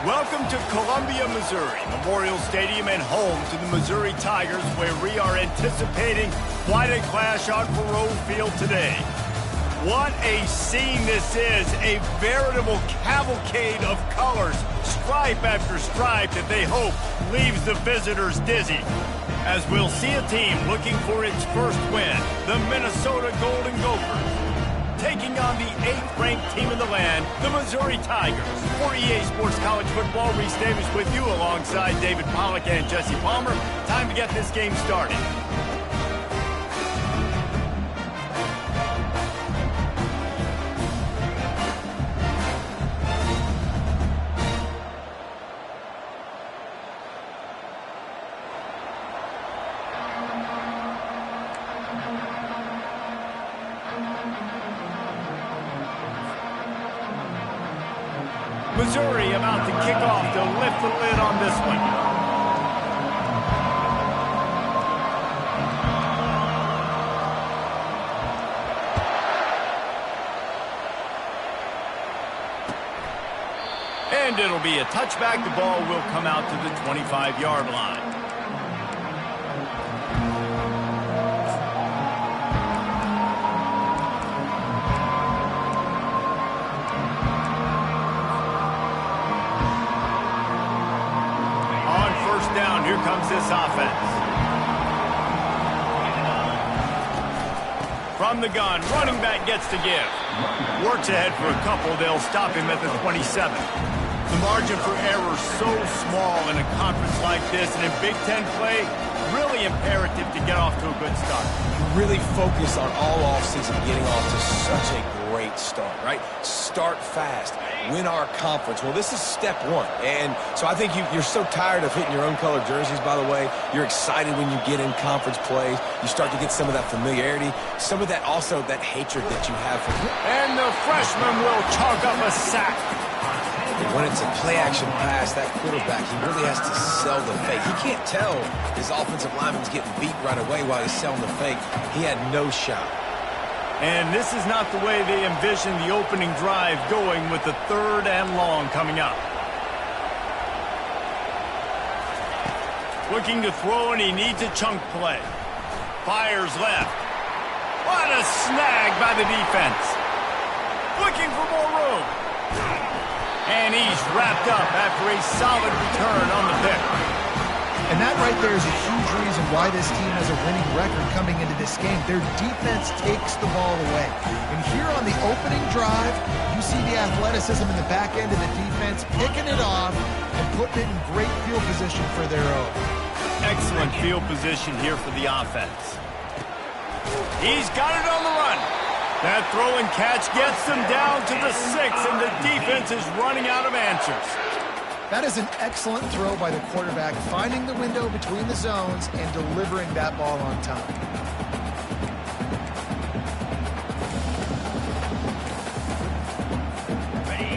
Welcome to Columbia, Missouri, Memorial Stadium and home to the Missouri Tigers, where we are anticipating quite a clash on Faroe Field today. What a scene this is, a veritable cavalcade of colors, stripe after stripe that they hope leaves the visitors dizzy. As we'll see a team looking for its first win, the Minnesota Golden Gophers, taking on the 8th-ranked team in the land, the Missouri Tigers. For EA Sports College Football, Reese Davis with you alongside David Pollack and Jesse Palmer. Time to get this game started. Missouri about to kick off to lift the lid on this one. And it'll be a touchback. The ball will come out to the 25-yard line. Down, here comes this offense. From the gun, running back gets to give. Works ahead for a couple, they'll stop him at the 27. The margin for error so small in a conference like this, and in Big Ten play, really imperative to get off to a good start. You really focus on all offseason getting off to such a great start, right? Start fast. Win our conference. Well, this is step one. And so I think you're so tired of hitting your own colored jerseys, by the way. You're excited when you get in conference plays. You start to get some of that familiarity, some of that also that hatred that you have for him. And the freshman will chalk up a sack. When it's a play-action pass, that quarterback, he really has to sell the fake. He can't tell his offensive lineman's getting beat right away while he's selling the fake. He had no shot. And this is not the way they envision the opening drive going, with the 3rd and long coming up. Looking to throw, and he needs a chunk play. Fires left. What a snag by the defense. Looking for more room. And he's wrapped up after a solid return on the pick. And that right there is a huge reason why this team has a winning record coming into this game. Their defense takes the ball away. And here on the opening drive, you see the athleticism in the back end of the defense, picking it off and putting it in great field position for their own. Excellent field position here for the offense. He's got it on the run. That throw and catch gets them down to the 6, and the defense is running out of answers. That is an excellent throw by the quarterback, finding the window between the zones and delivering that ball on time.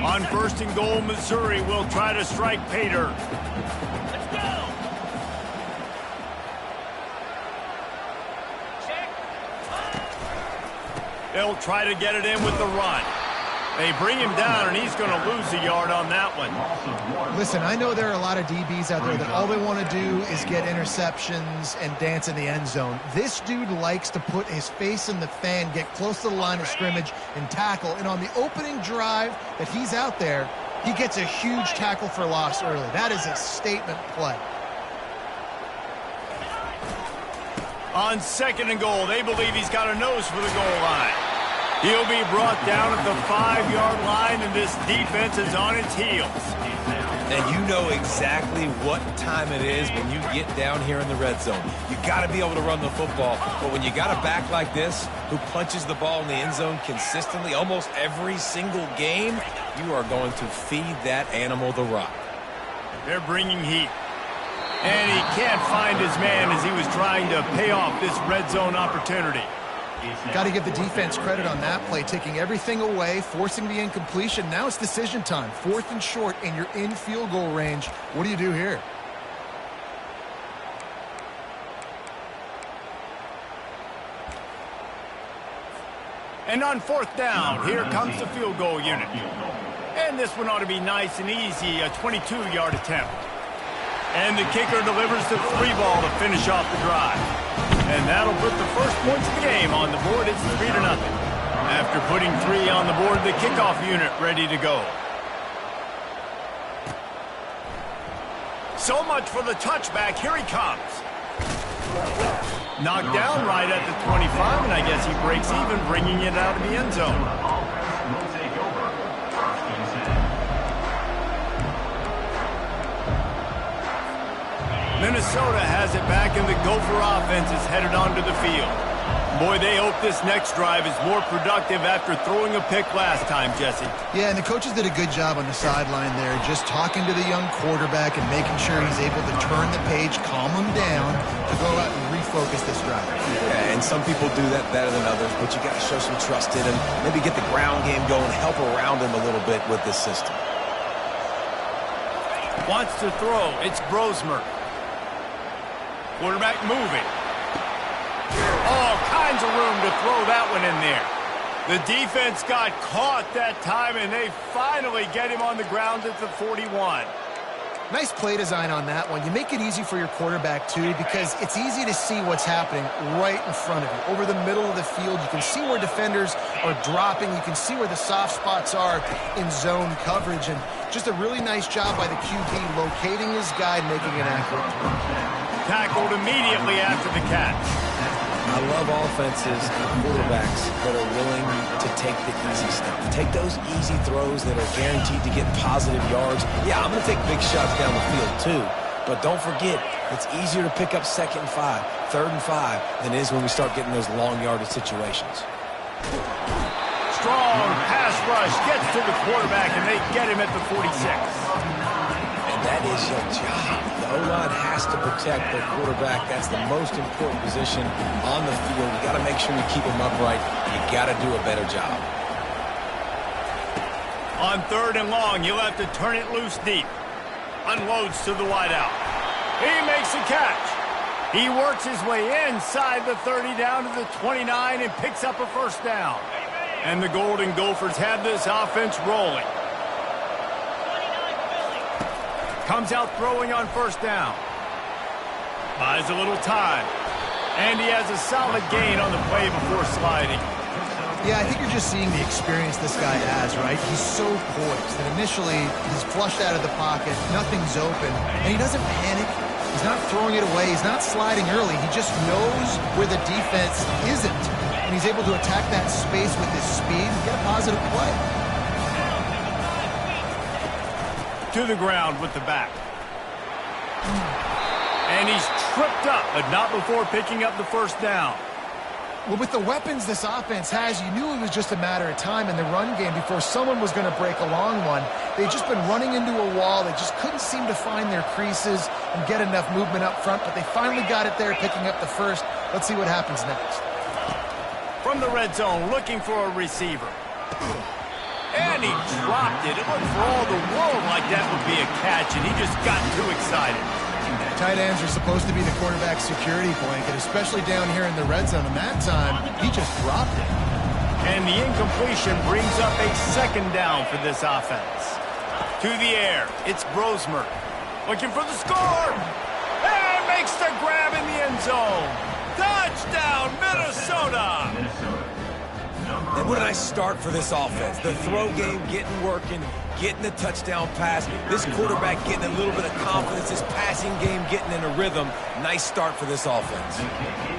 On 1st and goal, Missouri will try to strike Pater. Let's go! Check. They'll try to get it in with the run. They bring him down, and he's going to lose a yard on that one. Listen, I know there are a lot of DBs out there that all they want to do is get interceptions and dance in the end zone. This dude likes to put his face in the fan, get close to the line of scrimmage, and tackle. And on the opening drive that he's out there, he gets a huge tackle for loss early. That is a statement play. On 2nd and goal, they believe he's got a nose for the goal line. He'll be brought down at the 5-yard line, and this defense is on its heels. And you know exactly what time it is when you get down here in the red zone. You got to be able to run the football, but when you got a back like this who punches the ball in the end zone consistently almost every single game, you are going to feed that animal the rock. They're bringing heat. And he can't find his man as he was trying to pay off this red zone opportunity. Got to give the defense credit on that play, taking everything away, forcing the incompletion. Now it's decision time. 4th and short, and you're in field goal range. What do you do here? And on 4th down, here comes the field goal unit. And this one ought to be nice and easy, a 22-yard attempt. And the kicker delivers the free ball to finish off the drive. And that'll put the first points of the game on the board. It's 3-0. After putting 3 on the board, the kickoff unit ready to go. So much for the touchback. Here he comes. Knocked down right at the 25, and I guess he breaks even, bringing it out of the end zone. Minnesota has it back, and the Gopher offense is headed onto the field. Boy, they hope this next drive is more productive after throwing a pick last time, Jesse. Yeah, and the coaches did a good job on the sideline there, just talking to the young quarterback and making sure he's able to turn the page, calm him down, to go out and refocus this drive. Yeah, and some people do that better than others, but you got to show some trust in him, maybe get the ground game going, help around him a little bit with this system. Wants to throw. It's Brosmer. Quarterback moving. All kinds of room to throw that one in there. The defense got caught that time, and they finally get him on the ground at the 41. Nice play design on that one. You make it easy for your quarterback, too, because it's easy to see what's happening right in front of you. Over the middle of the field, you can see where defenders are dropping. You can see where the soft spots are in zone coverage. And just a really nice job by the QB locating his guy, making an accurate throw. Tackled immediately after the catch. I love offenses and quarterbacks that are willing to take the easy stuff. Take those easy throws that are guaranteed to get positive yards. Yeah, I'm going to take big shots down the field too. But don't forget, it's easier to pick up 2nd and 5, 3rd and 5 than it is when we start getting those long yardage situations. Strong pass rush gets to the quarterback, and they get him at the 46. And that is your job. The O-line has to protect their quarterback. That's the most important position on the field. You got to make sure you keep him upright. You got to do a better job. On 3rd and long, you'll have to turn it loose deep. Unloads to the wideout. He makes a catch. He works his way inside the 30 down to the 29 and picks up a first down. And the Golden Gophers have this offense rolling. Comes out throwing on 1st down. Buys a little time. And he has a solid gain on the play before sliding. Yeah, I think you're just seeing the experience this guy has, right? He's so poised. And initially, he's flushed out of the pocket. Nothing's open. And he doesn't panic. He's not throwing it away. He's not sliding early. He just knows where the defense isn't. And he's able to attack that space with his speed and get a positive play. To the ground with the back. And he's tripped up, but not before picking up the first down. Well, with the weapons this offense has, you knew it was just a matter of time in the run game before someone was going to break a long one. They'd just been running into a wall. They just couldn't seem to find their creases and get enough movement up front, but they finally got it there, picking up the first. Let's see what happens next. From the red zone, looking for a receiver. And he dropped it. It looked for all the world like that would be a catch, and he just got too excited. Tight ends are supposed to be the quarterback's security blanket, especially down here in the red zone. And that time, he just dropped it. And the incompletion brings up a 2nd down for this offense. To the air, it's Brosmer. Looking for the score. And makes the grab in the end zone. Touchdown, Minnesota! And what a nice start for this offense. The throw game getting working, getting the touchdown pass. This quarterback getting a little bit of confidence. This passing game getting in a rhythm. Nice start for this offense.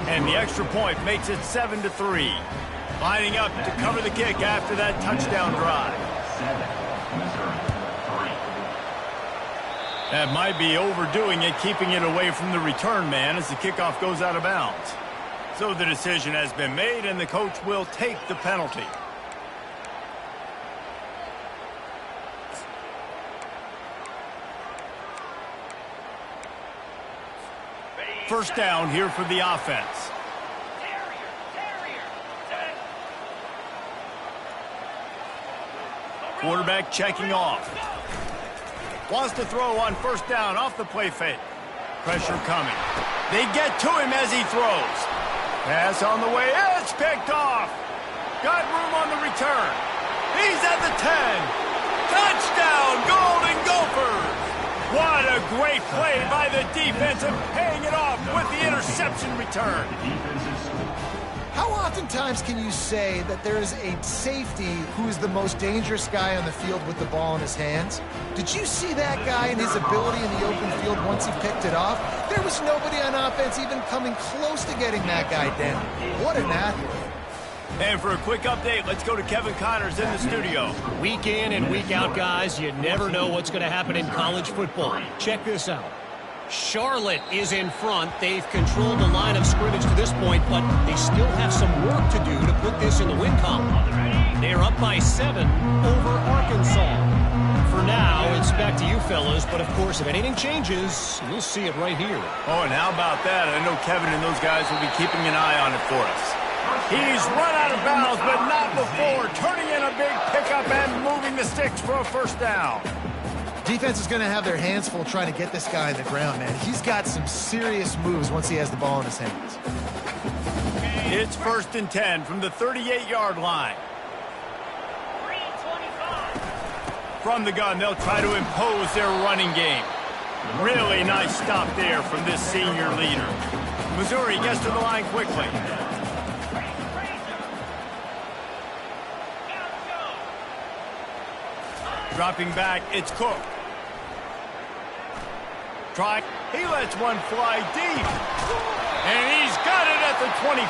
And the extra point makes it 7-3. Lining up to cover the kick after that touchdown drive. That might be overdoing it, keeping it away from the return man as the kickoff goes out of bounds. So the decision has been made, and the coach will take the penalty. First down here for the offense. Quarterback checking off. Wants to throw on 1st down off the play fake. Pressure coming. They get to him as he throws. Pass on the way. It's picked off. Got room on the return. He's at the 10. Touchdown, Golden Gophers! What a great play by the defense and paying it off with the interception return. How oftentimes can you say that there is a safety who is the most dangerous guy on the field with the ball in his hands? Did you see that guy and his ability in the open field once he picked it off? There was nobody on offense even coming close to getting that guy down. What an athlete. And for a quick update, let's go to Kevin Connors in the studio. Week in and week out, guys, you never know what's going to happen in college football. Check this out. Charlotte is in front. They've controlled the line of scrimmage to this point, but they still have some work to do to put this in the win column. They're up by 7 over Arkansas. For now, it's back to you fellas, but of course, if anything changes, you'll see it right here. Oh, and how about that? I know Kevin and those guys will be keeping an eye on it for us. He's run out of bounds, but not before, turning in a big pickup and moving the sticks for a first down. Defense is going to have their hands full trying to get this guy on the ground, man. He's got some serious moves once he has the ball in his hands. It's 1st and 10 from the 38-yard line. From the gun, they'll try to impose their running game. Really nice stop there from this senior leader. Missouri gets to the line quickly. Dropping back, it's Cook. He lets one fly deep. And he's got it at the 25.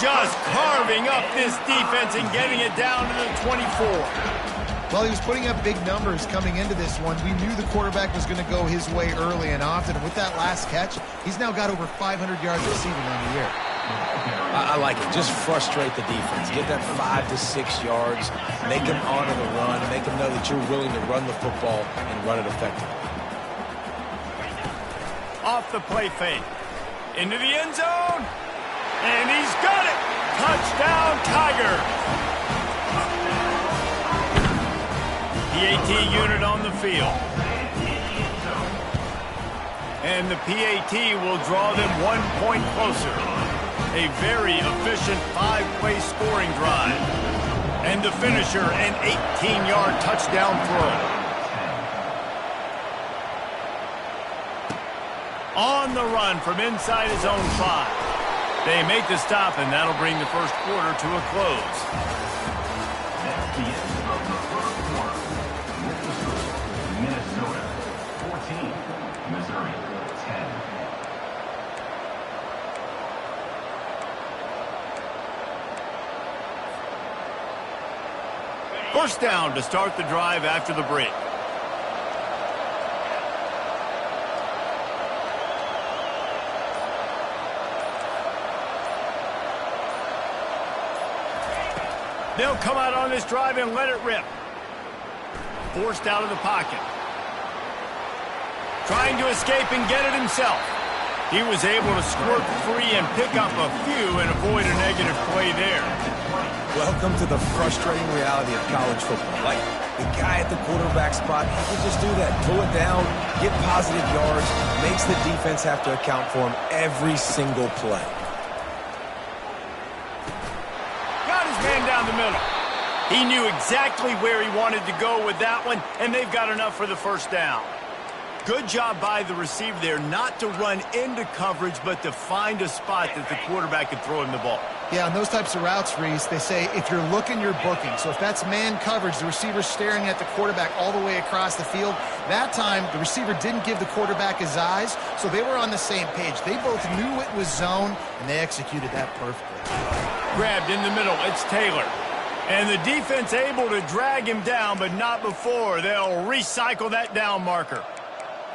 Just carving up this defense and getting it down to the 24. Well, he was putting up big numbers coming into this one. We knew the quarterback was going to go his way early and often. And with that last catch, he's now got over 500 yards receiving on the year. I like it. Just frustrate the defense. Get that 5 to 6 yards. Make them honor the run. Make them know that you're willing to run the football and run it effectively. Off the play fake. Into the end zone. And he's got it. Touchdown, Tiger. PAT unit on the field. And the PAT will draw them 1 point closer. A very efficient 5-play scoring drive. And the finisher, an 18-yard touchdown throw. On the run from inside his own 5. They make the stop, and that'll bring the first quarter to a close. That's the end of the first quarter. Minnesota 14, Missouri 10. First down to start the drive after the break. They'll come out on this drive and let it rip. Forced out of the pocket. Trying to escape and get it himself. He was able to squirt free and pick up a few and avoid a negative play there. Welcome to the frustrating reality of college football. Like, the guy at the quarterback spot, he can just do that. Pull it down, get positive yards, makes the defense have to account for him every single play. Got his man down the middle. He knew exactly where he wanted to go with that one, and they've got enough for the first down. Good job by the receiver there not to run into coverage, but to find a spot that the quarterback could throw him the ball. Yeah, on those types of routes, Reese, they say if you're looking, you're booking. So if that's man coverage, the receiver's staring at the quarterback all the way across the field. That time, the receiver didn't give the quarterback his eyes, so they were on the same page. They both knew it was zone, and they executed that perfectly. Grabbed in the middle, it's Taylor. And the defense able to drag him down, but not before. They'll recycle that down marker.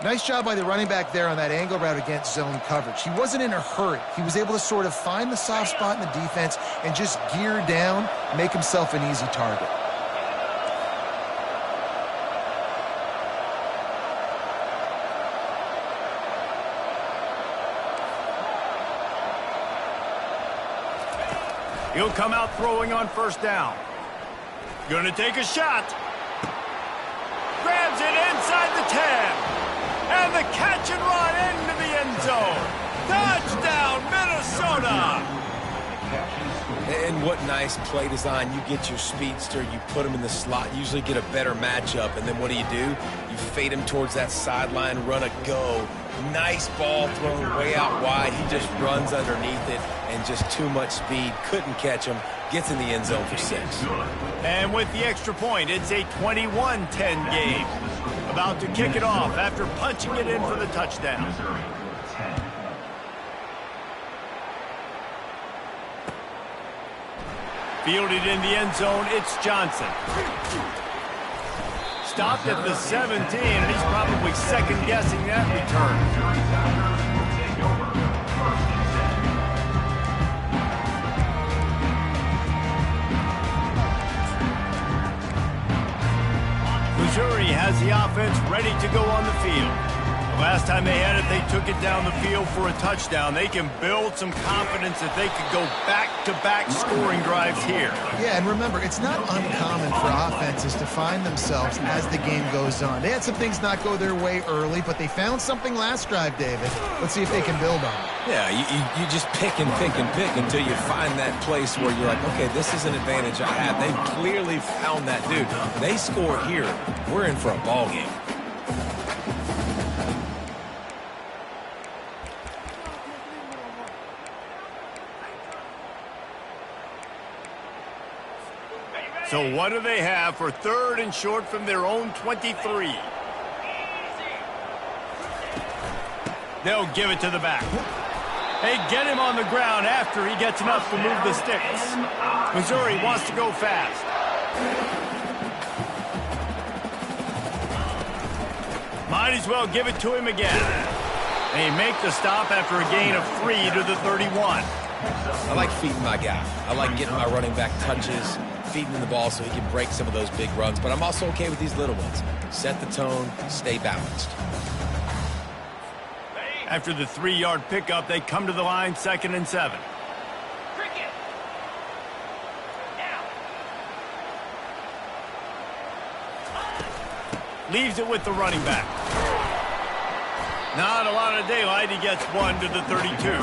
Nice job by the running back there on that angle route against zone coverage. He wasn't in a hurry. He was able to sort of find the soft spot in the defense and just gear down, make himself an easy target. He'll come out throwing on first down. Gonna take a shot. Grabs it inside the 10. And the catch and run into the end zone. Touchdown, Minnesota! And what nice play design. You get your speedster, you put him in the slot, usually get a better matchup, and then what do? You fade him towards that sideline, run a go. Nice ball thrown way out wide. He just runs underneath it, and just too much speed. Couldn't catch him. Gets in the end zone for 6. And with the extra point, it's a 21-10 game. About to kick it off after punching it in for the touchdown. Fielded in the end zone, it's Johnson. Stopped at the 17, and he's probably second-guessing that return. Missouri has the offense ready to go on the field. The last time they had it, they took it down the field for a touchdown. They can build some confidence that they could go back-to-back scoring drives here. Yeah, and remember, it's not uncommon for offenses to find themselves as the game goes on. They had some things not go their way early, but they found something last drive, David. Let's see if they can build on it. Yeah, you just pick and pick and pick until you find that place where you're like, okay, this is an advantage I have. They clearly found that, dude. They score here. We're in for a ball game. So what do they have for 3rd and short from their own 23? They'll give it to the back. They get him on the ground after he gets enough to move the sticks. Missouri wants to go fast. Might as well give it to him again. They make the stop after a gain of 3 to the 31. I like feeding my guy. I like getting my running back touches, feeding him the ball so he can break some of those big runs. But I'm also okay with these little ones. Set the tone, stay balanced. After the 3-yard pickup, they come to the line, 2nd and 7. Leaves it with the running back. Not a lot of daylight. He gets 1 to the 32.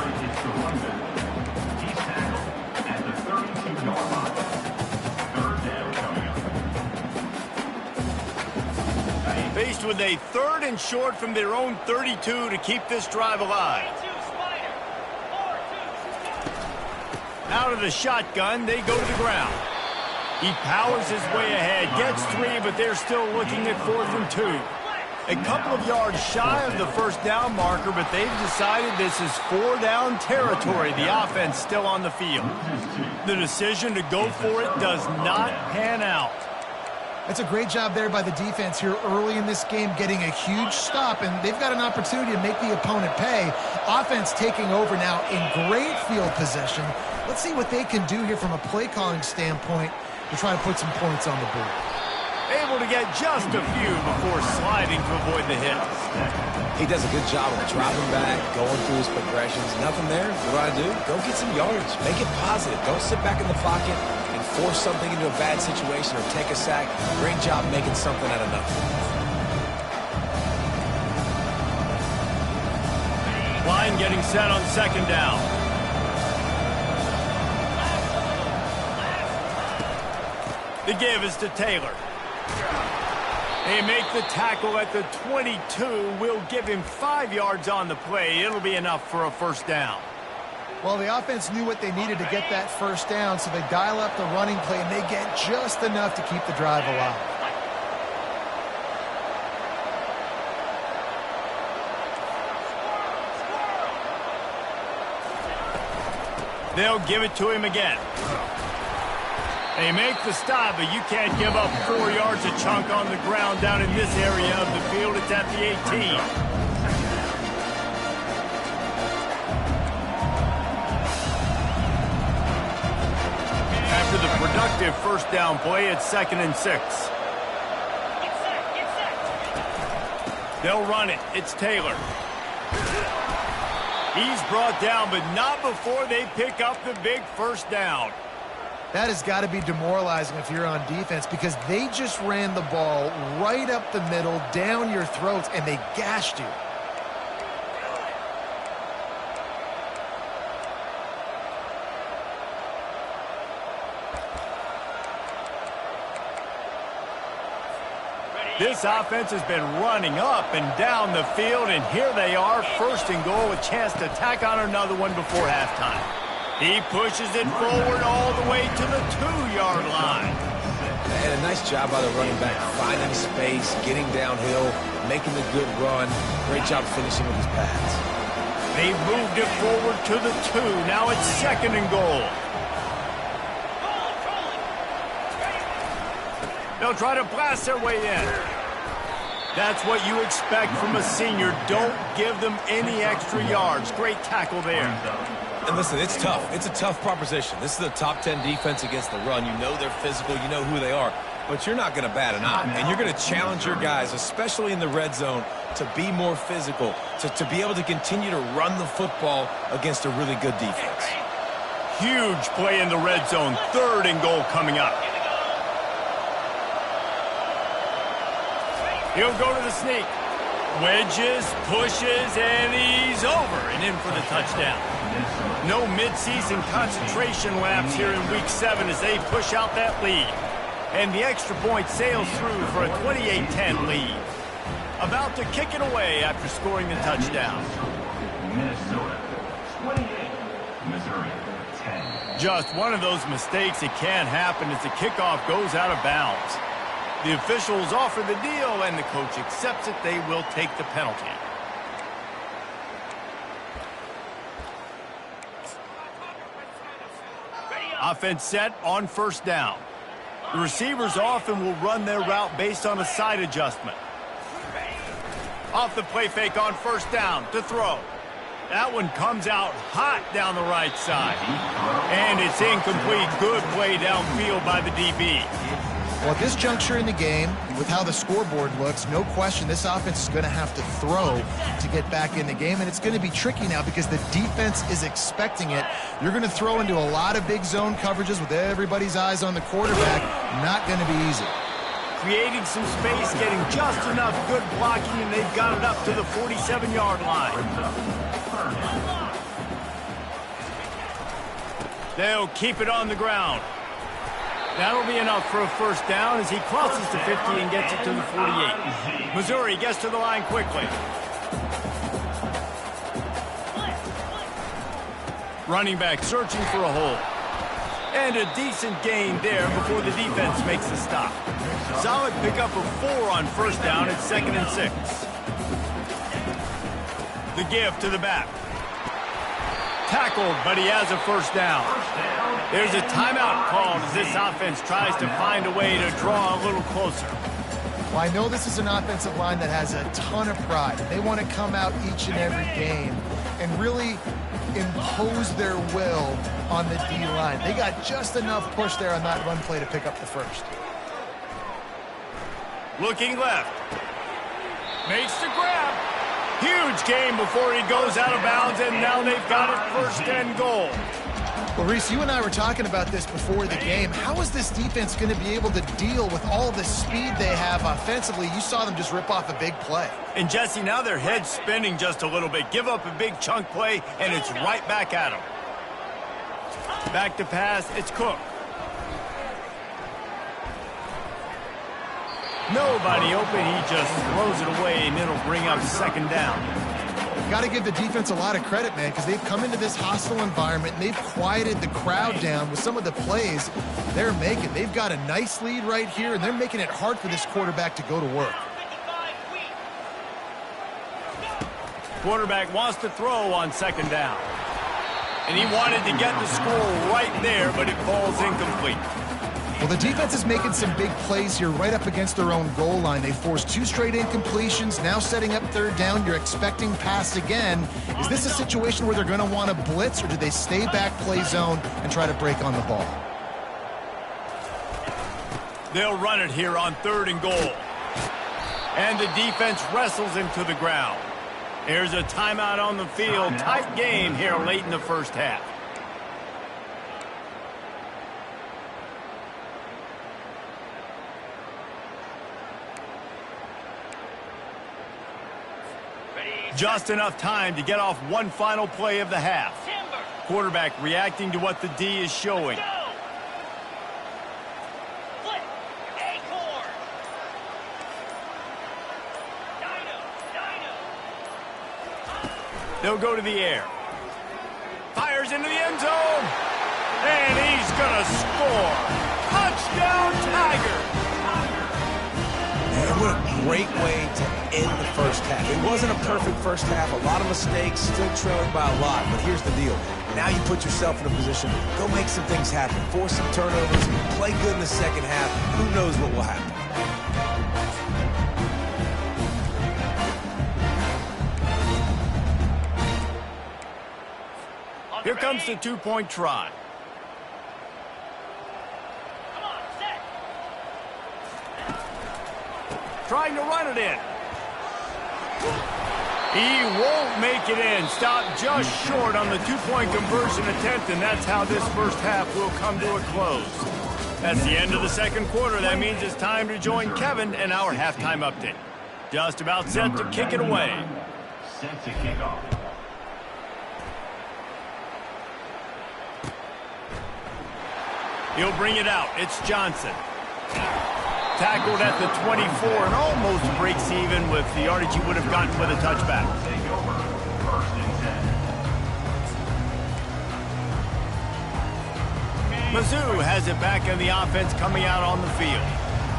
Faced with a 3rd and short from their own 32 to keep this drive alive. Out of the shotgun, they go to the ground. He powers his way ahead, gets 3, but they're still looking at 4th and 2. A couple of yards shy of the 1st down marker, but they've decided this is 4-down territory. The offense still on the field. The decision to go for it does not pan out. That's a great job there by the defense here early in this game, getting a huge stop, and they've got an opportunity to make the opponent pay. Offense taking over now in great field possession. Let's see what they can do here from a play calling standpoint to try to put some points on the board. Able to get just a few before sliding to avoid the hits. He does a good job of dropping back, going through his progressions. Nothing there. What do? Go get some yards. Make it positive. Don't sit back in the pocket and force something into a bad situation or take a sack. Great job making something out of nothing. Line getting set on 2nd down. The give is to Taylor. They make the tackle at the 22. Will give him 5 yards on the play. It'll be enough for a 1st down. Well, the offense knew what they needed to get that 1st down, so they dial up the running play, and they get just enough to keep the drive alive. They'll give it to him again. They make the stop, but you can't give up 4 yards a chunk on the ground down in this area of the field. It's at the 18. After the productive 1st down play, it's 2nd and 6. They'll run it. It's Taylor. He's brought down, but not before they pick up the big 1st down. That has got to be demoralizing if you're on defense, because they just ran the ball right up the middle, down your throats, and they gashed you. This offense has been running up and down the field, and here they are, 1st and goal, a chance to tack on another one before halftime. He pushes it forward all the way to the 2-yard line. And a nice job by the running back, finding space, getting downhill, making the good run. Great job finishing with his pads. They moved it forward to the 2. Now it's 2nd and goal. They'll try to blast their way in. That's what you expect from a senior. Don't give them any extra yards. Great tackle there. And listen, it's tough. It's a tough proposition. This is a top 10 defense against the run. You know they're physical. You know who they are. But you're not going to bat an eye. And you're going to challenge your guys, especially in the red zone, to be more physical, to be able to continue to run the football against a really good defense. Huge play in the red zone. 3rd and goal coming up. He'll go to the sneak. Wedges, pushes, and he's over and in for the touchdown. No midseason concentration laps here in Week 7 as they push out that lead. And the extra point sails through for a 28-10 lead. About to kick it away after scoring the touchdown. Minnesota 28, Missouri 10. Just one of those mistakes that can happen as the kickoff goes out of bounds. The officials offer the deal, and the coach accepts it. They will take the penalty. Offense set on 1st down. The receivers often will run their route based on a side adjustment. Off the play fake on 1st down to throw. That one comes out hot down the right side. And it's incomplete. Good play downfield by the DB. Well, at this juncture in the game, with how the scoreboard looks, no question this offense is going to have to throw to get back in the game, and it's going to be tricky now because the defense is expecting it. You're going to throw into a lot of big zone coverages with everybody's eyes on the quarterback. Not going to be easy. Creating some space, getting just enough good blocking, and they've got it up to the 47-yard line. They'll keep it on the ground. That'll be enough for a 1st down as he crosses the 50 and gets it to the 48. Missouri gets to the line quickly. Running back searching for a hole. And a decent gain there before the defense makes the stop. Solid pickup of 4 on 1st down at 2nd and 6. The give to the back. Tackled, but he has a 1st down. There's a timeout called as this offense tries to find a way to draw a little closer. Well, I know this is an offensive line that has a ton of pride. They want to come out each and every game and really impose their will on the D-line. They got just enough push there on that run play to pick up the 1st. Looking left. Makes the grab. Huge gain before he goes out of bounds, and now they've got it 1st and goal. Well, Reese, you and I were talking about this before the game. How is this defense going to be able to deal with all the speed they have offensively? You saw them just rip off a big play. And, Jesse, now their head's spinning just a little bit. Give up a big chunk play, and it's right back at them. Back to pass, it's Cook. Nobody open, he just throws it away, and it'll bring up 2nd down. Got to give the defense a lot of credit, man, because they've come into this hostile environment and they've quieted the crowd down with some of the plays they're making. They've got a nice lead right here, and they're making it hard for this quarterback to go to work. Quarterback wants to throw on 2nd down. And he wanted to get the score right there, but it falls incomplete. Well, the defense is making some big plays here right up against their own goal line. They forced 2 straight incompletions, now setting up 3rd down. You're expecting pass again. Is this a situation where they're going to want to blitz, or do they stay back, play zone, and try to break on the ball? They'll run it here on 3rd and goal. And the defense wrestles him to the ground. There's a timeout on the field. Tight game here late in the 1st half. Just enough time to get off one final play of the half. Quarterback reacting to what the D is showing. They'll go to the air. Fires into the end zone. And he's going to score. Touchdown, Tigers. Man, what a great way to end the first half. It wasn't a perfect first half. A lot of mistakes, still trailing by a lot. But here's the deal. Now you put yourself in a position, go make some things happen. Force some turnovers, play good in the second half. Who knows what will happen? Here comes the two-point try. Trying to run it in. He won't make it in. Stopped just short on the two-point conversion attempt, and that's how this first half will come to a close. That's the end of the second quarter. That means it's time to join Kevin and our halftime update. Just about set to kick it away. Set to kick off. He'll bring it out. It's Johnson. Tackled at the 24 and almost breaks even with the yardage he would have gotten with a touchback. Take over. First and 10. Mizzou has it back in the offense coming out on the field.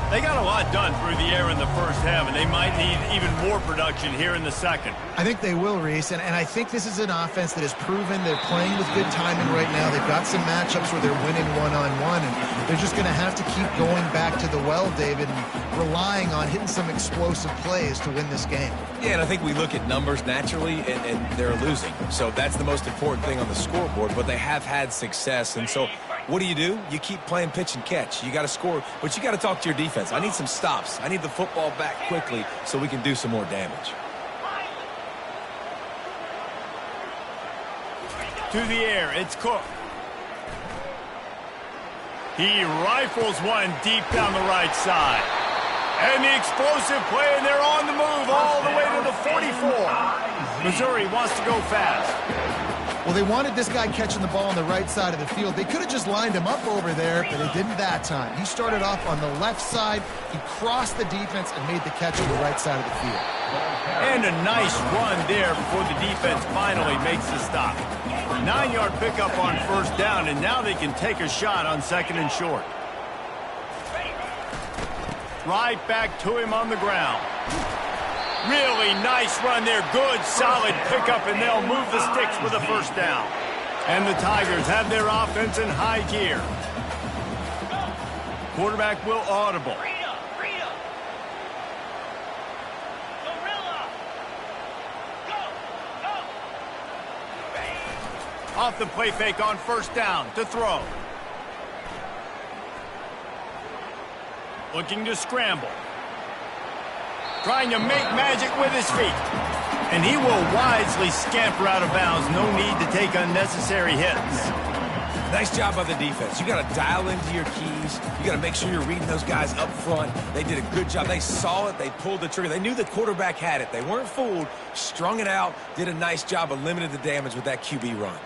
They got a lot done through the air in the first half, and they might need even more production here in the second. I think they will, Reese, and I think this is an offense that has proven they're playing with good timing right now. They've got some matchups where they're winning one-on-one, and they're just going to have to keep going back to the well, David, and relying on hitting some explosive plays to win this game. Yeah, and I think we look at numbers naturally, and they're losing. So that's the most important thing on the scoreboard, but they have had success, and so what do? You keep playing pitch and catch. You got to score, but you got to talk to your defense. I need some stops. I need the football back quickly so we can do some more damage. To the air, it's Cook. He rifles one deep down the right side. And the explosive play, and they're on the move all the way to the 44. Missouri wants to go fast. Well, they wanted this guy catching the ball on the right side of the field. They could have just lined him up over there, but they didn't that time. He started off on the left side. He crossed the defense and made the catch on the right side of the field. And a nice run there before the defense finally makes the stop. 9-yard pickup on first down, and now they can take a shot on second and short. Right back to him on the ground. Really nice run there. Good, solid pickup, and they'll move the sticks with a first down. And the Tigers have their offense in high gear. Quarterback will audible. Off the play fake on first down to throw. Looking to scramble. Trying to make magic with his feet. And he will wisely scamper out of bounds. No need to take unnecessary hits. Nice job by the defense. You got to dial into your keys. You got to make sure you're reading those guys up front. They did a good job. They saw it. They pulled the trigger. They knew the quarterback had it. They weren't fooled. Strung it out. Did a nice job of limiting the damage with that QB run.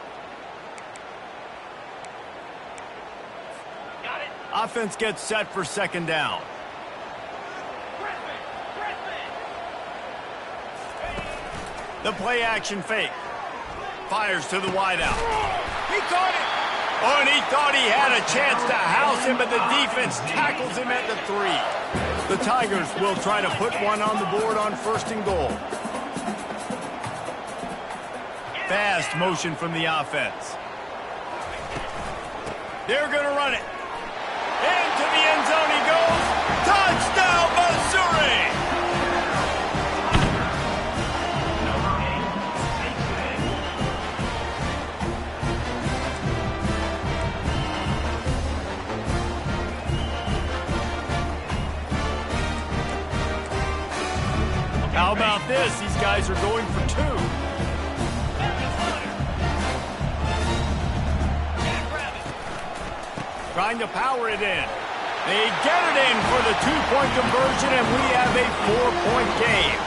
Offense gets set for second down. The play action fake. Fires to the wideout. He caught it. Oh, and he thought he had a chance to house him, but the defense tackles him at the 3. The Tigers will try to put one on the board on first and goal. Fast motion from the offense. They're going to run it. Into the end zone he goes. Touchdown, Missouri! How about this? These guys are going for 2. Trying to power it in. They get it in for the 2-point conversion, and we have a 4-point game.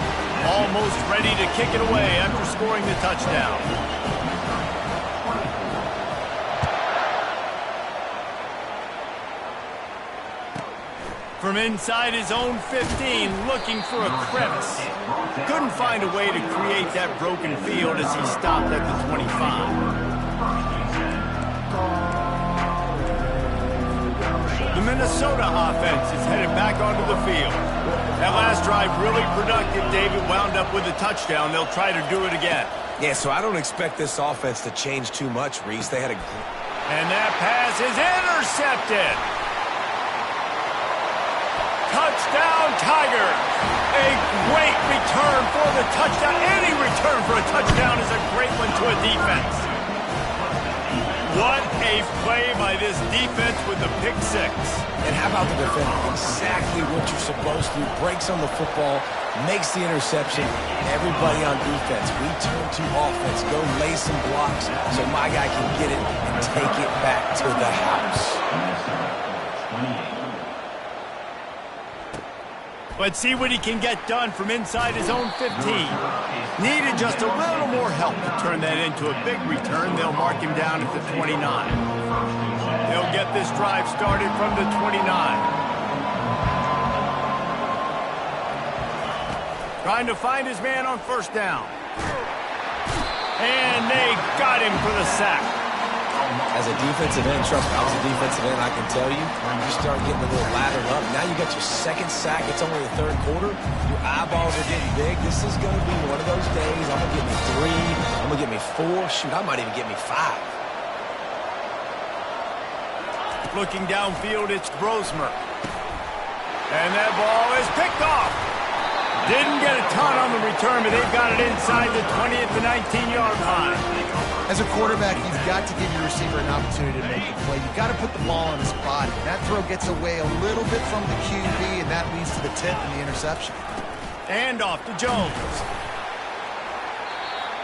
Almost ready to kick it away after scoring the touchdown. From inside his own 15, looking for a crevice. Couldn't find a way to create that broken field as he stopped at the 25. The Minnesota offense is headed back onto the field. That last drive really productive. David wound up with a touchdown. They'll try to do it again. Yeah, so I don't expect this offense to change too much, Reese. They had a... And that pass is intercepted. Touchdown, Tigers. A great return for the touchdown. Any return for a touchdown is a great one to a defense. What a play by this defense with the pick six. And how about the defender? Exactly what you're supposed to do. Breaks on the football, makes the interception. Everybody on defense, we turn to offense. Go lay some blocks so my guy can get it and take it back to the house. Let's see what he can get done from inside his own 15. Needed just a little more help to turn that into a big return. They'll mark him down at the 29. They'll get this drive started from the 29. Trying to find his man on first down. And they got him for the sack. As a defensive end, trust me, I was a defensive end, I can tell you, you start getting a little laddered up. Now you got your second sack. It's only the third quarter. Your eyeballs are getting big. This is going to be one of those days. I'm going to get me 3. I'm going to get me 4. Shoot, I might even get me 5. Looking downfield, it's Brosmer. And that ball is picked off. Didn't get a ton on the return, but they've got it inside the 20 at the 19-yard line. As a quarterback, you've got to give your receiver an opportunity to make the play. You've got to put the ball on his body. That throw gets away a little bit from the QB, and that leads to the tip and the interception. And off to Jones.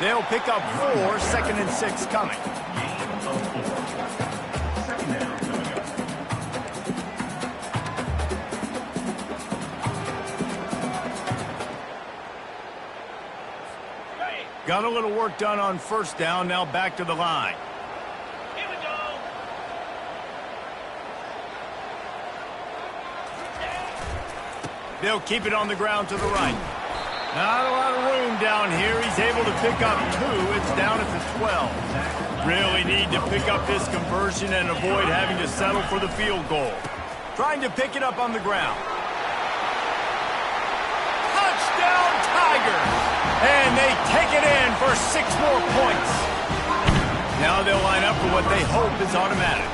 They'll pick up 4, 2nd and 6 coming. Got a little work done on first down, now back to the line. Here we go. They'll keep it on the ground to the right. Not a lot of room down here. He's able to pick up 2. It's down at the 12. Really need to pick up this conversion and avoid having to settle for the field goal. Trying to pick it up on the ground. Touchdown, Tigers! And they take it in for 6 more points. Now they'll line up for what they hope is automatic.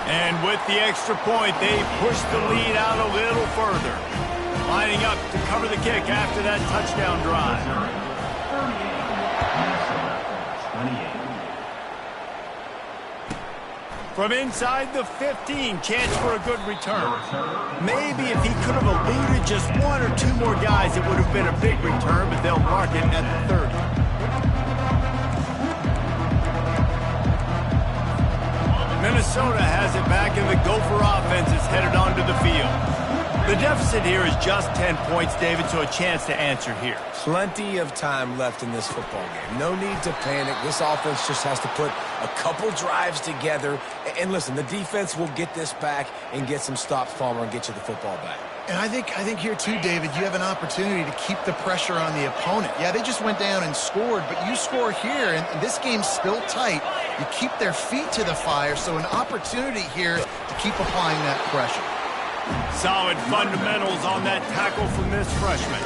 And with the extra point, they push the lead out a little further. Lining up to cover the kick after that touchdown drive. From inside the 15, chance for a good return. Maybe if he could have eluded just 1 or 2 more guys, it would have been a big return, but they'll mark it at the 30. Minnesota has it back, and the Gopher offense is headed onto the field. The deficit here is just 10 points, David, so a chance to answer here. Plenty of time left in this football game. No need to panic. This offense just has to put a couple drives together. And listen, the defense will get this back and get some stops, Palmer, and get you the football back. And I think here too, David, you have an opportunity to keep the pressure on the opponent. Yeah, they just went down and scored, but you score here, and this game's still tight. You keep their feet to the fire, so an opportunity here to keep applying that pressure. Solid fundamentals on that tackle from this freshman.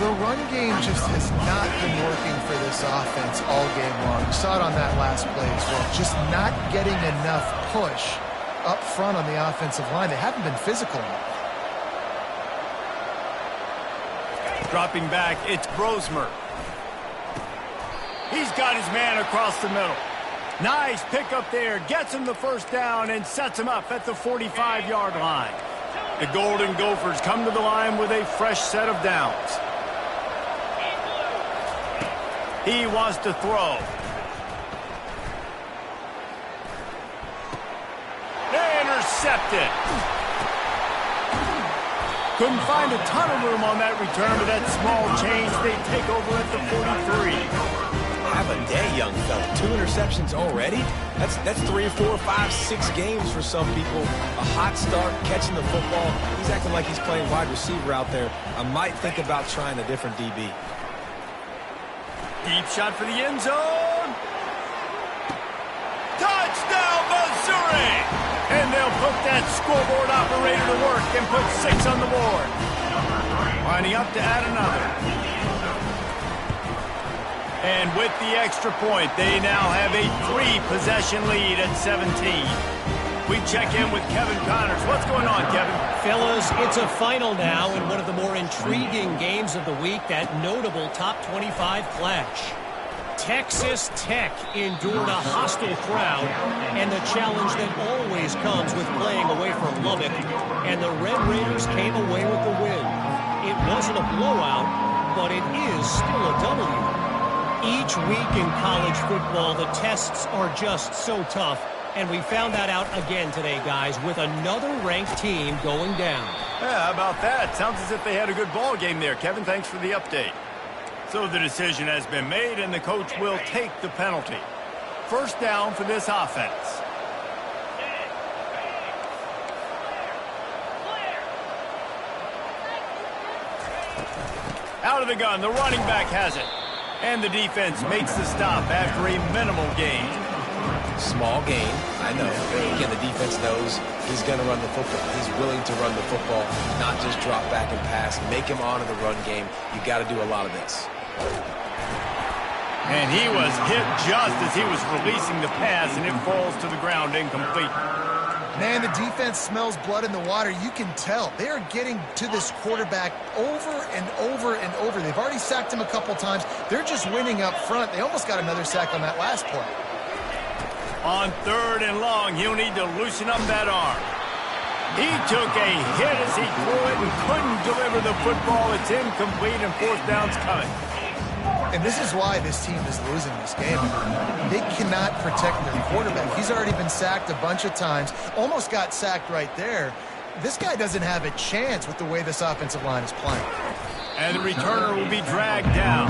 The run game just has not been working for this offense all game long. You saw it on that last play as well. Just not getting enough push up front on the offensive line. They haven't been physical enough. Dropping back, it's Brosmer. He's got his man across the middle. Nice pick up there, gets him the first down and sets him up at the 45-yard line. The Golden Gophers come to the line with a fresh set of downs. He wants to throw. Intercepted. Couldn't find a ton of room on that return, but that small change, they take over at the 43. Have a day, young fella. 2 interceptions already? That's 3 or 4 or 5, 6 games for some people. A hot start, catching the football. He's acting like he's playing wide receiver out there. I might think about trying a different DB. Deep shot for the end zone. Touchdown, Missouri! And they'll put that scoreboard operator to work and put 6 on the board. Lining up to add another. And with the extra point, they now have a 3-possession lead at 17. We check in with Kevin Connors. What's going on, Kevin? Fellas, it's a final now in one of the more intriguing games of the week, that notable top 25 clash. Texas Tech endured a hostile crowd and the challenge that always comes with playing away from Lubbock, and the Red Raiders came away with the win. It wasn't a blowout, but it is still a W. Each week in college football, the tests are just so tough, and we found that out again today, guys, with another ranked team going down. Yeah, how about that? Sounds as if they had a good ball game there. Kevin, thanks for the update. So the decision has been made, and the coach will take the penalty. First down for this offense. Out of the gun, the running back has it. And the defense makes the stop after a minimal gain. Small gain, I know. Again, the defense knows he's going to run the football. He's willing to run the football, not just drop back and pass. Make him honor the run game. You got to do a lot of this. And he was hit just as he was releasing the pass, and it falls to the ground incomplete. Man, the defense smells blood in the water. You can tell. They are getting to this quarterback over and over and over. They've already sacked him a couple times. They're just winning up front. They almost got another sack on that last play. On 3rd and long, he'll need to loosen up that arm. He took a hit as he threw it and couldn't deliver the football. It's incomplete, and 4th down's coming. And this is why this team is losing this game. They cannot protect their quarterback. He's already been sacked a bunch of times, almost got sacked right there. This guy doesn't have a chance with the way this offensive line is playing. And the returner will be dragged down.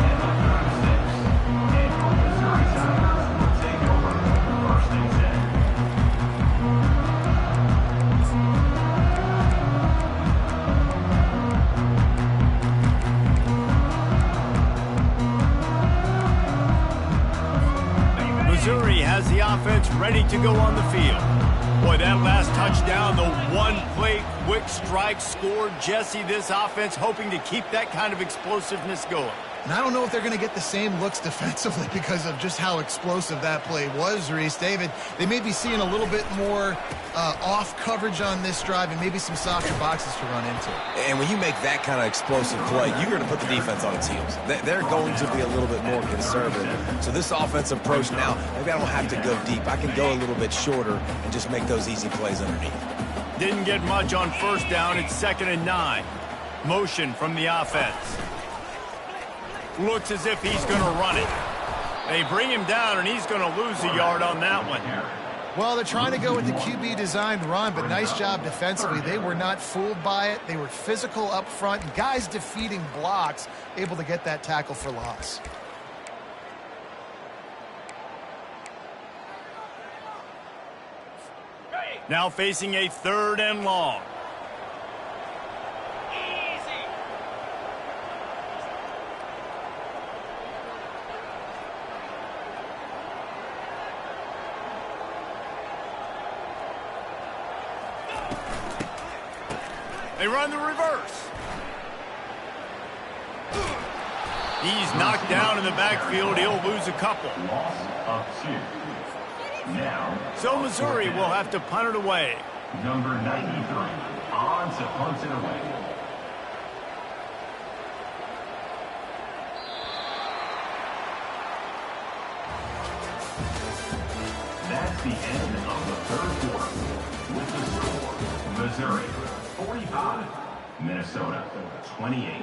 Missouri has the offense ready to go on the field. Boy, that last touchdown, the one-play quick strike scored. Jesse, this offense hoping to keep that kind of explosiveness going. And I don't know if they're going to get the same looks defensively because of just how explosive that play was, Reese. David, they may be seeing a little bit more off coverage on this drive and maybe some softer boxes to run into. And when you make that kind of explosive play, you're going to put the defense on its heels. They're going to be a little bit more conservative. So this offensive approach now, maybe I don't have to go deep. I can go a little bit shorter and just make those easy plays underneath. Didn't get much on 1st down. It's 2nd and 9. Motion from the offense. Looks as if he's going to run it. They bring him down, and he's going to lose a yard on that one. Well, they're trying to go with the QB-designed run, but nice job defensively. They were not fooled by it. They were physical up front, and guys defeating blocks, able to get that tackle for loss. Now facing a 3rd and long. They run the reverse. He's knocked down in the backfield. He'll lose a couple. Loss of 2. Now, So Missouri will have to punt it away. number 93 on to punt it away. That's the end of the 3rd quarter. With the score, Missouri 45, Minnesota 28.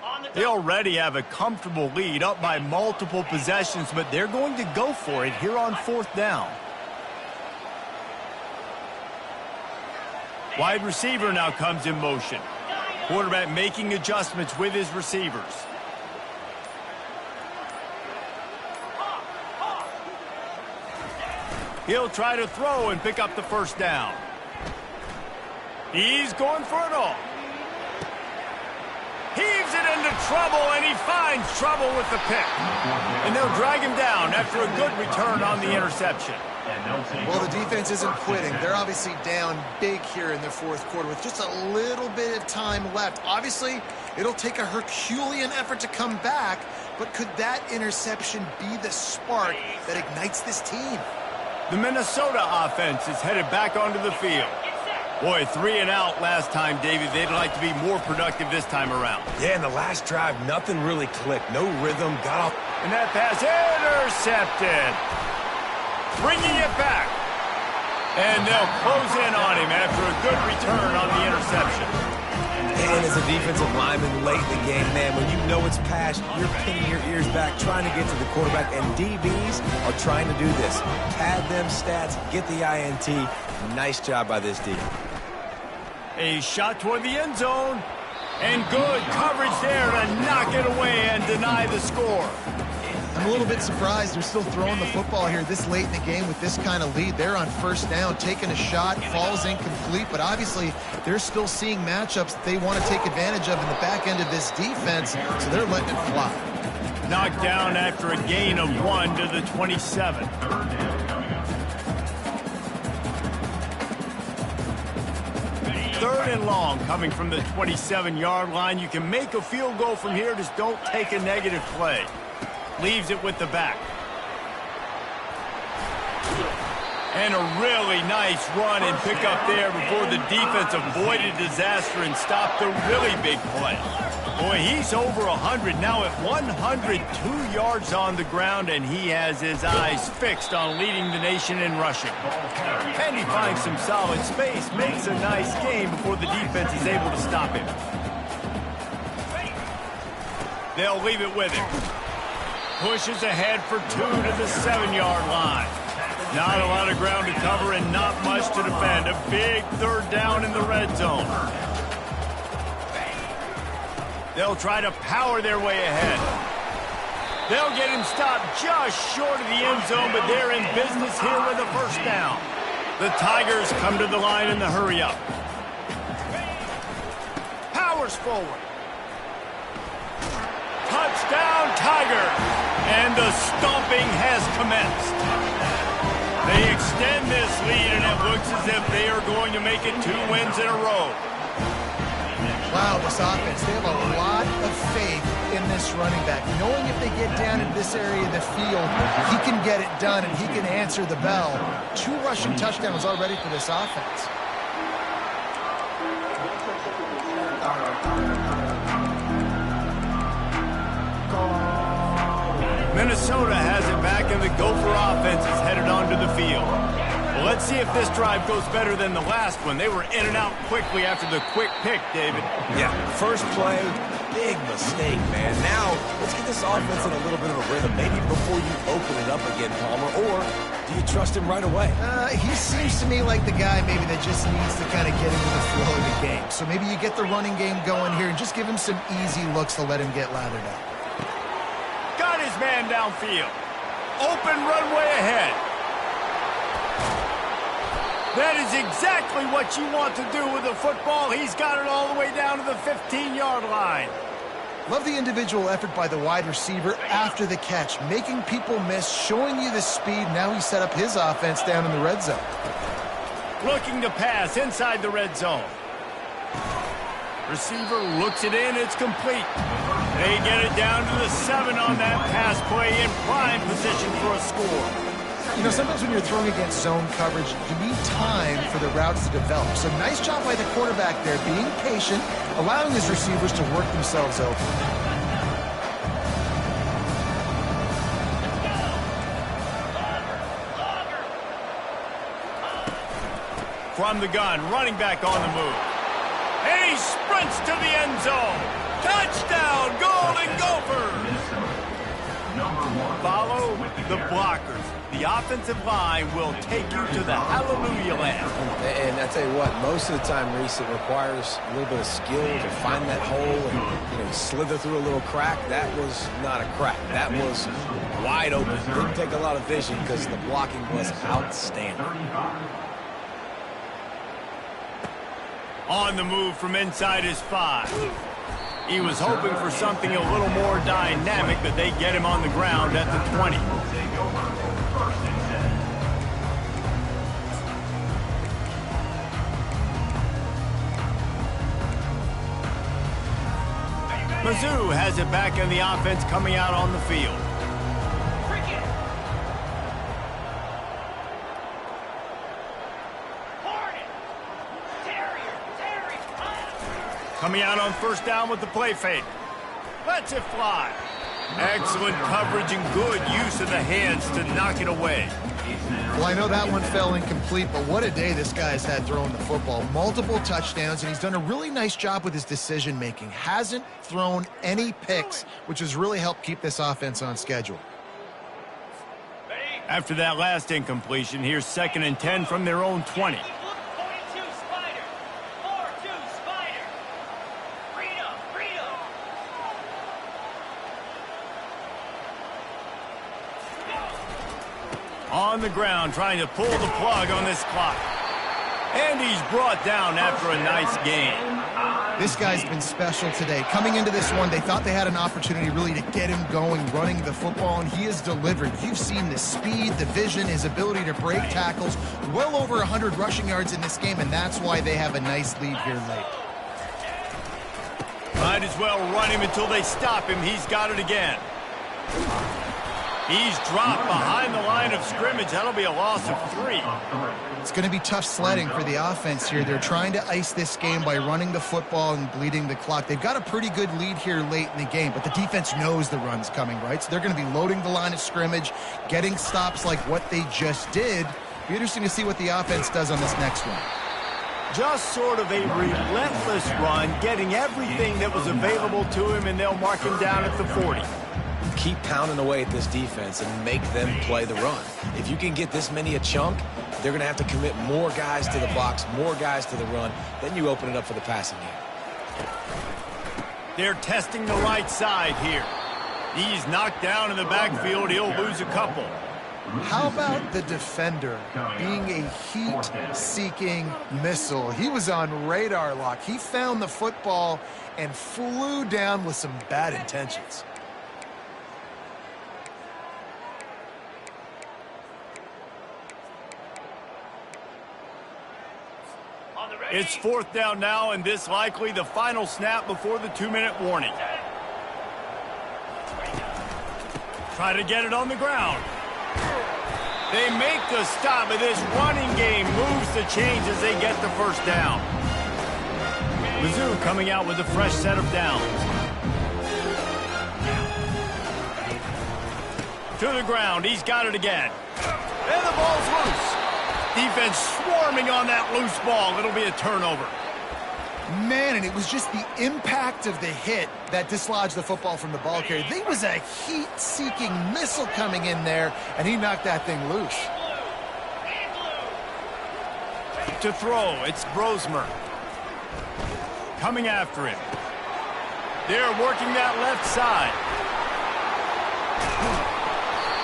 On the They already have a comfortable lead, up by multiple possessions, but they're going to go for it here on 4th down. Wide receiver now comes in motion. Quarterback making adjustments with his receivers. He'll try to throw and pick up the 1st down. He's going for it all. Heaves it into trouble, and he finds trouble with the pick. And they'll drag him down after a good return on the interception. Well, the defense isn't quitting. They're obviously down big here in the 4th quarter with just a little bit of time left. Obviously, it'll take a Herculean effort to come back, but could that interception be the spark that ignites this team? The Minnesota offense is headed back onto the field. Boy, 3 and out last time, David. They'd like to be more productive this time around. Yeah, in the last drive, nothing really clicked. No rhythm, got off. And that pass intercepted. Bringing it back. And they'll close in on him after a good return on the interception. And as a defensive lineman late in the game, man, when you know it's past, you're pinning your ears back, trying to get to the quarterback, and DBs are trying to do this. Pad them stats, get the INT. Nice job by this D. A shot toward the end zone. And good coverage there to knock it away and deny the score. I'm a little bit surprised they're still throwing the football here this late in the game with this kind of lead. They're on 1st down, taking a shot, falls incomplete, but obviously they're still seeing matchups that they want to take advantage of in the back end of this defense, so they're letting it fly. Knocked down after a gain of 1 to the 27. Third and long coming from the 27-yard line. You can make a field goal from here, just don't take a negative play. Leaves it with the back. And a really nice run and pick up there before the defense avoided disaster and stopped a really big play. Boy, he's over 100 now at 102 yards on the ground, and he has his eyes fixed on leading the nation in rushing. And he finds some solid space, makes a nice game before the defense is able to stop him. They'll leave it with him. Pushes ahead for 2 to the 7-yard line. Not a lot of ground to cover and not much to defend. A big 3rd down in the red zone. They'll try to power their way ahead. They'll get him stopped just short of the end zone, but they're in business here with a 1st down. The Tigers come to the line in the hurry-up. Powers forward. Touchdown, Tigers! And the stomping has commenced. They extend this lead, and it looks as if they are going to make it 2 wins in a row. Wow, this offense, they have a lot of faith in this running back. Knowing if they get down in this area of the field, he can get it done and he can answer the bell. 2 rushing touchdowns already for this offense. Minnesota has it back, and the Gopher offense is headed onto the field. Well, let's see if this drive goes better than the last one. They were in and out quickly after the quick pick, David. Yeah, first play, big mistake, man. Now, let's get this offense in a little bit of a rhythm. Maybe before you open it up again, Palmer, or do you trust him right away? He seems to me like the guy maybe that just needs to kind of get into the flow of the game. So maybe you get the running game going here and just give him some easy looks to let him get lathered up. Got his man downfield. Open runway ahead. That is exactly what you want to do with the football. He's got it all the way down to the 15-yard line. Love the individual effort by the wide receiver after the catch, making people miss, showing you the speed. Now he set up his offense down in the red zone. Looking to pass inside the red zone. Receiver looks it in. It's complete. They get it down to the 7 on that pass play in prime position for a score. You know, sometimes when you're throwing against zone coverage, you need time for the routes to develop. So nice job by the quarterback there, being patient, allowing his receivers to work themselves open. From the gun, running back on the move. And he sprints to the end zone. Touchdown, goal! Golden Gophers! Minnesota. Number 1. Follow with the carry. blockers. The offensive line will take you to the hallelujah land. And I tell you what, most of the time, Reese, it requires a little bit of skill to find that hole and slither through a little crack. That was not a crack. That was wide open. Didn't take a lot of vision because the blocking was outstanding. 35. On the move from inside his 5. He was hoping for something a little more dynamic, but they get him on the ground at the 20. Take over. First and 10. Mizzou has it back in the offense coming out on the field. Coming out on first down with the play fake. Lets it fly. Excellent coverage and good use of the hands to knock it away. Well, I know that one fell incomplete, but what a day this guy's had throwing the football. Multiple touchdowns, and he's done a really nice job with his decision-making. Hasn't thrown any picks, which has really helped keep this offense on schedule. After that last incompletion, here's 2nd and 10 from their own 20. On the ground, trying to pull the plug on this clock. And he's brought down after a nice gain. This guy's been special today. Coming into this one, they thought they had an opportunity really to get him going, running the football, and he has delivered. You've seen the speed, the vision, his ability to break tackles. Well over 100 rushing yards in this game, and that's why they have a nice lead here late. Might as well run him until they stop him. He's got it again. He's dropped behind the line of scrimmage. That'll be a loss of 3. It's going to be tough sledding for the offense here. They're trying to ice this game by running the football and bleeding the clock. They've got a pretty good lead here late in the game, but the defense knows the run's coming, right? So they're going to be loading the line of scrimmage, getting stops like what they just did. Be interesting to see what the offense does on this next one. Just sort of a relentless run, getting everything that was available to him, and they'll mark him down at the 40. Keep pounding away at this defense and make them play the run. If you can get this many a chunk, they're going to have to commit more guys to the box, more guys to the run. Then you open it up for the passing game. They're testing the right side here. He's knocked down in the backfield. He'll lose a couple. How about the defender being a heat-seeking missile? He was on radar lock. He found the football and flew down with some bad intentions. It's 4th down now, and this likely the final snap before the 2-minute warning. Try to get it on the ground. They make the stop, but this running game moves the chains as they get the first down. Mizzou coming out with a fresh set of downs. To the ground, he's got it again. And the ball's loose. Defense swarming on that loose ball. It'll be a turnover. Man, and it was just the impact of the hit that dislodged the football from the ball carrier. There was a heat-seeking missile coming in there, and he knocked that thing loose. To throw, it's Brosmer. Coming after him. They're working that left side.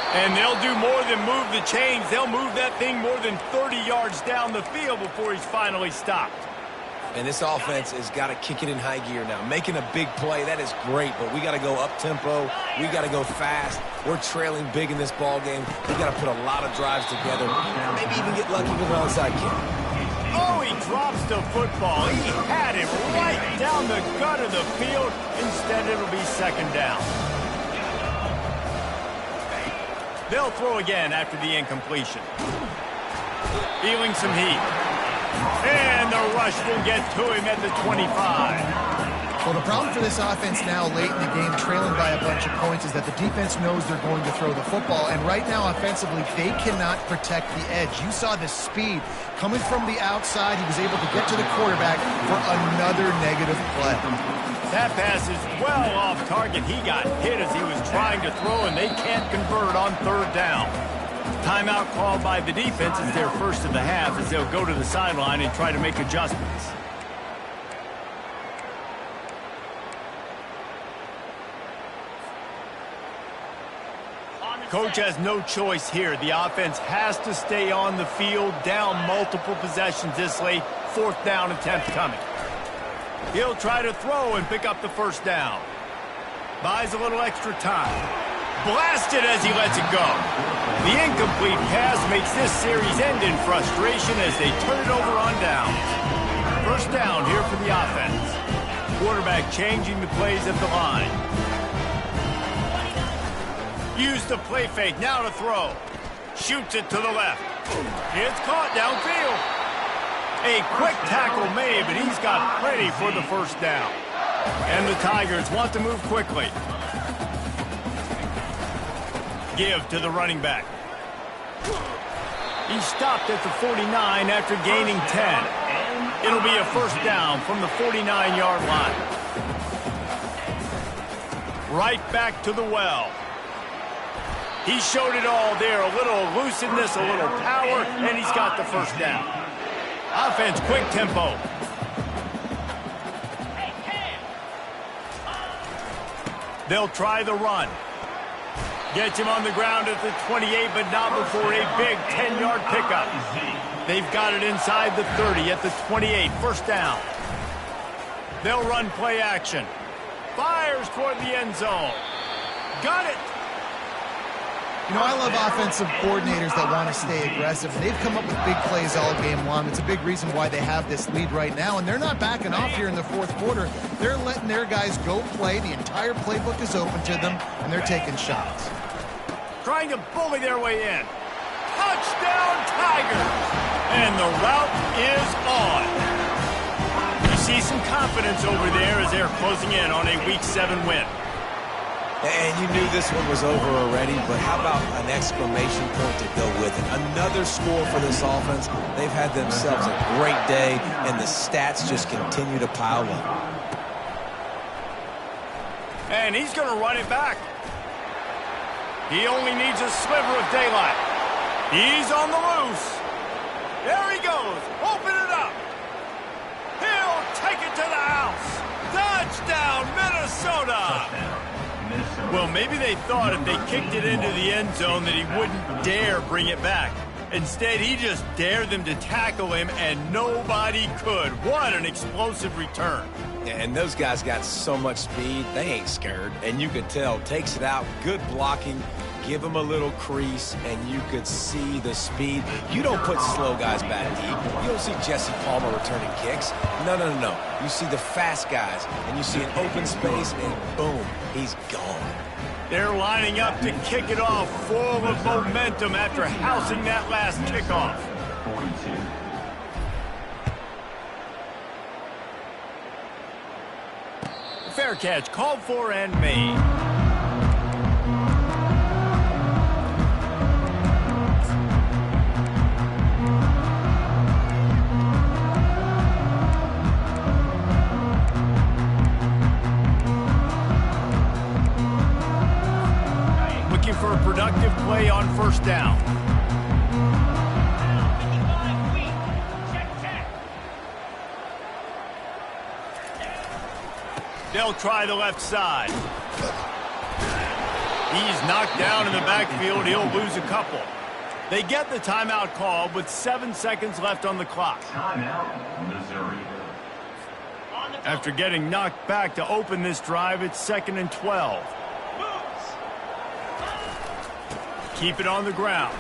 And they'll do more than move the chains. They'll move that thing more than 30 yards down the field before he's finally stopped. And this offense has got to kick it in high gear now. Making a big play, that is great, but we got to go up-tempo. We got to go fast. We're trailing big in this ball game. We got to put a lot of drives together. Maybe even get lucky with an onside kick. Oh, he drops the football. He had it right down the gut of the field. Instead, it'll be 2nd down. They'll throw again after the incompletion. Feeling some heat. And the rush will get to him at the 25. Well, the problem for this offense now late in the game, trailing by a bunch of points, is that the defense knows they're going to throw the football. And right now, offensively, they cannot protect the edge. You saw the speed coming from the outside. He was able to get to the quarterback for another negative play. That pass is well off target. He got hit as he was trying to throw, and they can't convert on third down. Timeout called by the defense is their first of the half as they'll go to the sideline and try to make adjustments. Coach has no choice here. The offense has to stay on the field, down multiple possessions this late. Fourth down attempt coming. He'll try to throw and pick up the first down. Buys a little extra time. Blasted as he lets it go. The incomplete pass makes this series end in frustration as they turn it over on downs. First down here for the offense. Quarterback changing the plays at the line. Use the play fake, now to throw. Shoots it to the left. It's caught downfield. A quick tackle made, but he's got plenty for the first down. And the Tigers want to move quickly. Give to the running back. He stopped at the 49 after gaining 10. It'll be a first down from the 49-yard line. Right back to the well. He showed it all there, a little elusiveness, a little power, and he's got the first down. Offense, quick tempo. They'll try the run. Gets him on the ground at the 28, but not before a big 10-yard pickup. They've got it inside the 30 at the 28, first down. They'll run play action. Fires toward the end zone. Got it. You know, I love offensive coordinators that want to stay aggressive. They've come up with big plays all game long. It's a big reason why they have this lead right now, and they're not backing off here in the fourth quarter. They're letting their guys go play. The entire playbook is open to them, and they're taking shots. Trying to bully their way in. Touchdown, Tigers! And the route is on. You see some confidence over there as they're closing in on a Week 7 win. And you knew this one was over already, but how about an exclamation point to go with it? Another score for this offense. They've had themselves a great day, and the stats just continue to pile up. And he's going to run it back. He only needs a sliver of daylight. He's on the loose. There he goes. Open it up. He'll take it to the house. Touchdown, Minnesota. Well, maybe they thought if they kicked it into the end zone that he wouldn't dare bring it back. Instead, he just dared them to tackle him, and nobody could. What an explosive return. And those guys got so much speed, they ain't scared. And you could tell, takes it out, good blocking, give him a little crease, and you could see the speed. You don't put slow guys back deep. You don't see Jesse Palmer returning kicks. No. You see the fast guys, and you see an open space, and boom, he's gone. They're lining up to kick it off, full of momentum after housing that last kickoff. 42. Fair catch, called for and made. Looking for a productive play on first down. They'll try the left side. He's knocked down in the backfield. He'll lose a couple. They get the timeout call with 7 seconds left on the clock. Timeout, Missouri. After getting knocked back to open this drive, it's 2nd and 12. Keep it on the ground.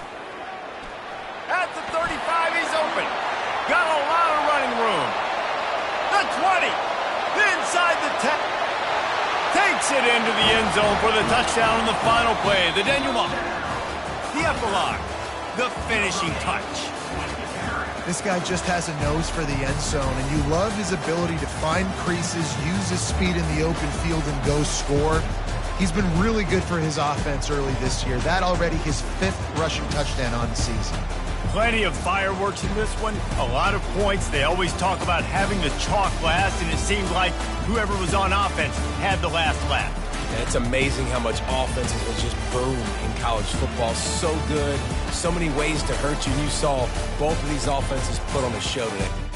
At the 35, he's open. Got a lot of running room. The 20. Inside the 10. Takes it into the end zone for the touchdown in the final play. The denouement. The epilogue. The finishing touch. This guy just has a nose for the end zone, and you love his ability to find creases, use his speed in the open field, and go score. He's been really good for his offense early this year. That already his 5th rushing touchdown on the season. Plenty of fireworks in this one, a lot of points. They always talk about having the chalk last, and it seemed like whoever was on offense had the last laugh. And it's amazing how much offenses will just boom in college football. So good, so many ways to hurt you. And you saw both of these offenses put on a show today.